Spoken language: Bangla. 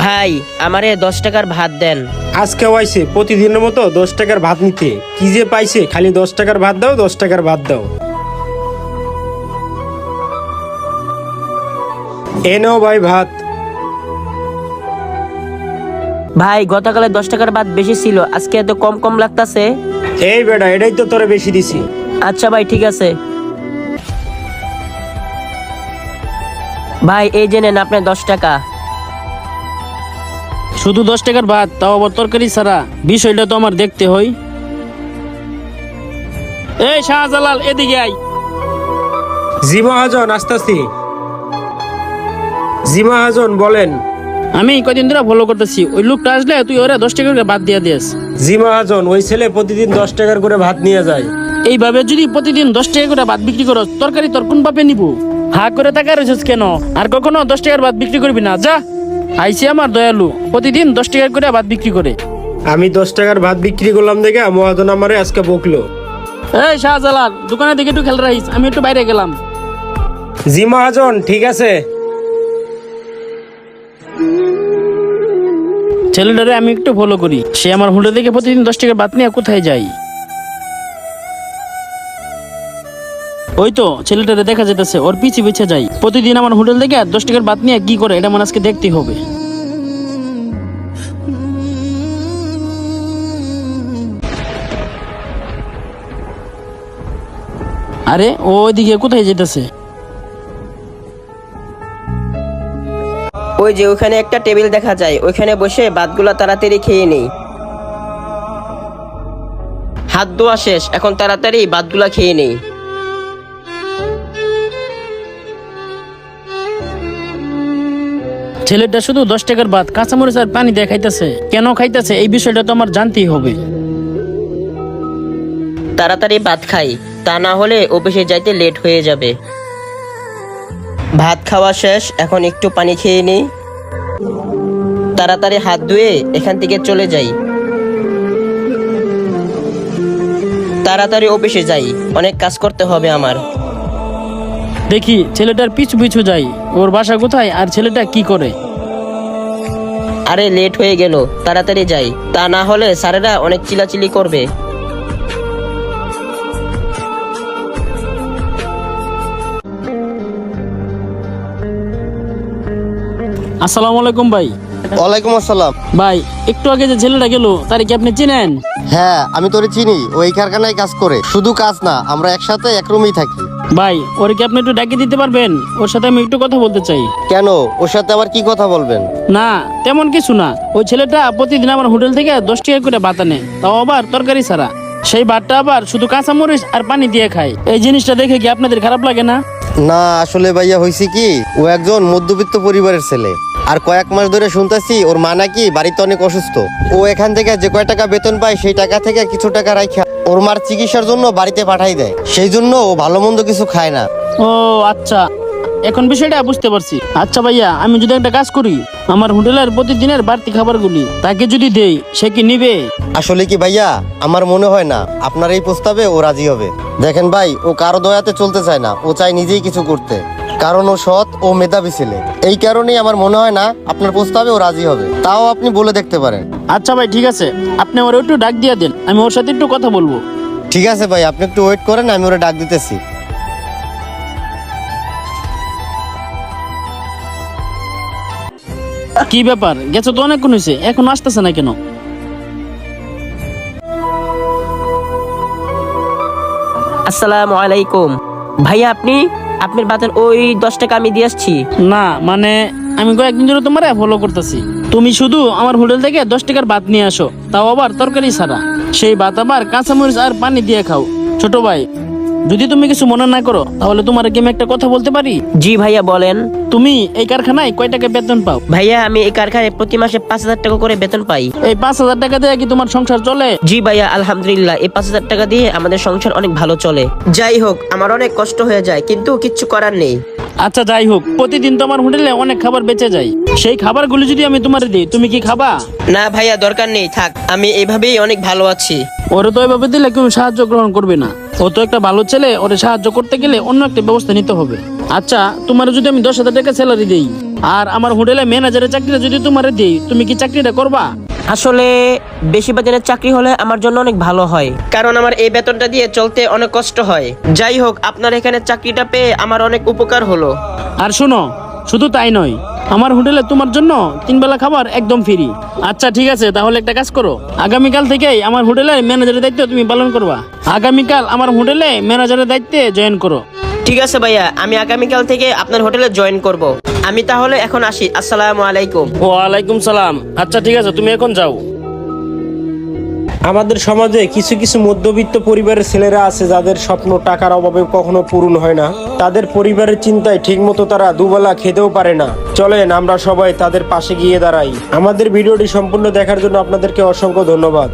ভাই আমারে 10 টাকার ভাত দেন। আজকে আইছে প্রতিদিনের মতো 10 টাকার ভাত নিতে, কি যে পাইছে, খালি 10 টাকার ভাত দাও, 10 টাকার ভাত দাও। এ নাও ভাই ভাত। ভাই গতকালে 10 টাকার ভাত বেশি ছিল, আজকে এত কম কম লাগতাছে। এই বেটা, এটাই তো তোরে বেশি দিছি। আচ্ছা ভাই ঠিক আছে। ভাই এই যে নেন আপনার 10 টাকা। শুধু 10 টাকার ভাত, তাও আবার তরকারি ছাড়া, বিষয়টা তো আমার দেখতে হয়। এই শাহজালাল, এদিকে আয়। জি মহাজন, আসতেছি। জি মহাজন বলেন। আমি কয়দিন ধরে ফলো করতেছি, ওই লোকটা আসলে তুই ওরা 10 টাকা করে ভাত দিয়ে দিস। জি মহাজন, ওই ছেলে প্রতিদিন 10 টাকার করে ভাত নিয়ে যায়। এইভাবে যদি প্রতিদিন 10 টাকা করে ভাত বিক্রি করো, তরকারি তোর কোন পাপে নিবো? হা করে টাকা রয়েছিস কেন? আর কখনো 10 টাকার ভাত বিক্রি করবি না, যা। আইসি আমার দয়ালু, প্রতিদিন 10 টাকা করে ভাত বিক্রি করে। আমি 10 টাকার ভাত বিক্রি করলাম দেখে মহাজন আমারে আজকে বকলো। এই শাহজালাল, দোকানের দিকে একটু খেয়াল রাখিস, আমি একটু বাইরে গেলাম। জি মহাজন, ঠিক আছে। ছেলেটারে আমি একটু ফলো করি, সে আমার হোটেল থেকে প্রতিদিন 10 টাকার ভাত নিয়ে কোথায় যাই। ওই তো ছেলেটারে দেখা যেতেছে, ওর পিছে পিছে যাই। প্রতিদিন আমার হোটেল থেকে 10 টাকার ভাত নিয়ে কি করে, এটা আমার আজকে দেখতে হবে। আরে ও ওইদিকে কোথায় যেতেছে? ওই যে ওখানে একটা টেবিল দেখা যায়, ওইখানে বসে ভাতগুলা তাড়াতাড়ি খেয়ে নেই। হাত ধোয়া শেষ, এখন তাড়াতাড়ি ভাতগুলা খেয়ে নেই। ছেলেটা শুধু 10 টাকার ভাত, কাঁচামরিচ আর পানি দিয়ে খাইতেছে। কেন খাইতেছে এই বিষয়টা তো আমার জানতেই হবে। তাড়াতাড়ি ভাত খাই, তা না হলে অফিসে যাইতে লেট হয়ে যাবে। ভাত খাওয়া শেষ, এখন একটু পানি খেয়ে নিই। তাড়াতাড়ি হাত ধুয়ে এখান থেকে চলে যাই। তাড়াতাড়ি অফিসে যাই, অনেক কাজ করতে হবে আমার। দেখি ছেলেটার পিছু পিছু যাই, ওর বাসা কোথায় আর ছেলেটা কি করে। আরে লেট হয়ে গেল, তাড়াতাড়ি যাই, তা না হলে স্যারেরা অনেক চিল্লাচিল্লি করবে। আসসালামু আলাইকুম ভাই। ওয়ালাইকুম আসসালাম। ভাই একটু আগে যে ছেলেটা গেল, তারে কি আপনি চিনেন? হ্যাঁ, আমি তোরে চিনি। ওই কারখানায় কাজ করে। শুধু কাজ না, আমরা একসাথে এক রুমেই থাকি। ভাই ওরে কি আপনি একটু ডাকে দিতে পারবেন? ওর সাথে আমি একটু কথা বলতে চাই। কেন, ওর সাথে আবার কি কথা বলবেন? না তেমন কিছু না, ওই ছেলেটা প্রতিদিন আমার হোটেল থেকে 10 টাকা করে ভাত আনে, তাও আবার তরকারি ছাড়া। সেই ভাতটা আবার শুধু কাঁচামরিচ আর পানি দিয়ে খায়। এই জিনিসটা দেখে কি আপনাদের খারাপ লাগে না? না, আসলে ভাইয়া হয়েছে কি, ও একজন মধ্যবিত্ত পরিবারের ছেলে। আর কয়েক মাস ধরে শুনতেছি ওর মা নাকি বাড়িতে অনেক অসুস্থ। ও এখান থেকে যে কয় টাকা বেতন পায়, সেই টাকা থেকে কিছু টাকা রাখা ওর মার চিকিৎসার জন্য বাড়িতে পাঠাই দেয়। সেই জন্য ও ভালো মন্দ কিছু খায় না। ও আচ্ছা, এখন বিষয়টা বুঝতে পারছি। আচ্ছা ভাইয়া, আমি যদি একটা কাজ করি, আমার হোটেলের প্রতিদিনের বাড়তি খাবারগুলি তাকে যদি দেই, সে কি নিবে? আসলে কি ভাইয়া, আমার মনে হয় না আপনার এই প্রস্তাবে ও রাজি হবে। দেখেন ভাই, ও কারো দয়াতে চলতে চায় না, ও চায় নিজেই কিছু করতে। কারণ ও সৎ ও মেধাবী ছেলে। এই কারণেই আমার মনে হয় না আপনার প্রস্তাবে ও রাজি হবে। তাও আপনি বলে দেখতে পারেন। আচ্ছা ভাই ঠিক আছে, আপনি ওর একটু ডাক দিয়ে দেন, আমি ওর সাথে একটু কথা বলবো। ঠিক আছে ভাই, আপনি একটু ওয়েট করেন, আমি ওরে ডাক দিতেছি। কি ব্যাপার, গেছে তো অনেকক্ষণ হয়েছে, এখন আসতেছে না কেন? আসসালামু আলাইকুম। ভাইয়া আপনি, আপনার ভাতের ওই 10 টাকা আমি দিয়ে আসছি। না মানে, আমি কয়েকদিন ধরে তোমার ফলো করতেছি। তুমি শুধু আমার হোটেল থেকে 10 টাকার ভাত নিয়ে আসো, তাও আবার তরকারি ছাড়া। সেই ভাত আবার কাঁচামরিচ আর পানি দিয়ে খাও। ছোট ভাই, যদি তুমি কিছু মনে না করো, তাহলে তোমার কি আমি একটা কথা বলতে পারি? জি ভাইয়া বলেন। তুমি এই কারখানায় কয় টাকা বেতন পাও? ভাইয়া আমি এই কারখানায় প্রতি মাসে 5,000 টাকা করে বেতন পাই। এই 5,000 টাকা দিয়ে কি তোমার সংসার চলে? জি ভাইয়া আলহামদুলিল্লাহ, এই 5,000 টাকা দিয়ে আমাদের সংসার অনেক ভালো চলে। যাই হোক, আমার অনেক কষ্ট হয়ে যায়, কিন্তু কিচ্ছু করার নেই। আচ্ছা যাই হোক, প্রতিদিন তোমার হোটেলে অনেক খাবার বেঁচে যায়, সেই খাবারগুলো যদি আমি তোমার দিই, তুমি কি খাবা? না ভাইয়া দরকার নেই, থাক, আমি এইভাবেই অনেক ভালো আছি। ওরে তো এভাবে দিলে কেউ সাহায্য গ্রহণ করবে না। ও তো একটা ভালো ছেলে, ওরে সাহায্য করতে গেলে অন্য একটা ব্যবস্থা নিতে হবে। আচ্ছা, তোমার যদি আমি 10,000 টাকা স্যালারি দেই আর আমার হোটেলে ম্যানেজারের চাকরিটা যদি তোমারে দেই, তুমি কি চাকরিটা করবা? আসলে বেশি বেতনের চাকরি হলে আমার জন্য অনেক ভালো হয়, কারণ আমার এই বেতনটা দিয়ে চলতে অনেক কষ্ট হয়। যাই হোক, আপনার এখানে চাকরিটা পেয়ে আমার অনেক উপকার হলো। আর শোনো, শুধু তাই নয়, আমার হোটেলে তোমার জন্য 3 বেলা খাবার একদম ফ্রি। আচ্ছা ঠিক আছে, তাহলে একটা কাজ করো, আগামীকাল থেকেই আমার হোটেলে ম্যানেজারের দায়িত্ব তুমি পালন করবা। আগামীকাল আমার হোটেলে ম্যানেজারের দায়িত্বে জয়েন করো। ঠিক আছে ভাইয়া, আমি আগামীকাল থেকে আপনার হোটেলে জয়েন করব। আমি তাহলে এখন আসি। আসসালামু আলাইকুম। ওয়ালাইকুম সালাম। আচ্ছা ঠিক আছে, তুমি এখন যাও। আমাদের সমাজে কিছু কিছু মধ্যবিত্ত পরিবারের ছেলেরা আছে যাদের স্বপ্ন টাকার অভাবে কখনো পূরণ হয় না। তাদের পরিবারের চিন্তায় ঠিকমতো তারা দুবেলা খেতেও পারে না। চলেন আমরা সবাই তাদের পাশে গিয়ে দাঁড়াই। আমাদের ভিডিওটি সম্পূর্ণ দেখার জন্য আপনাদেরকে অসংখ্য ধন্যবাদ।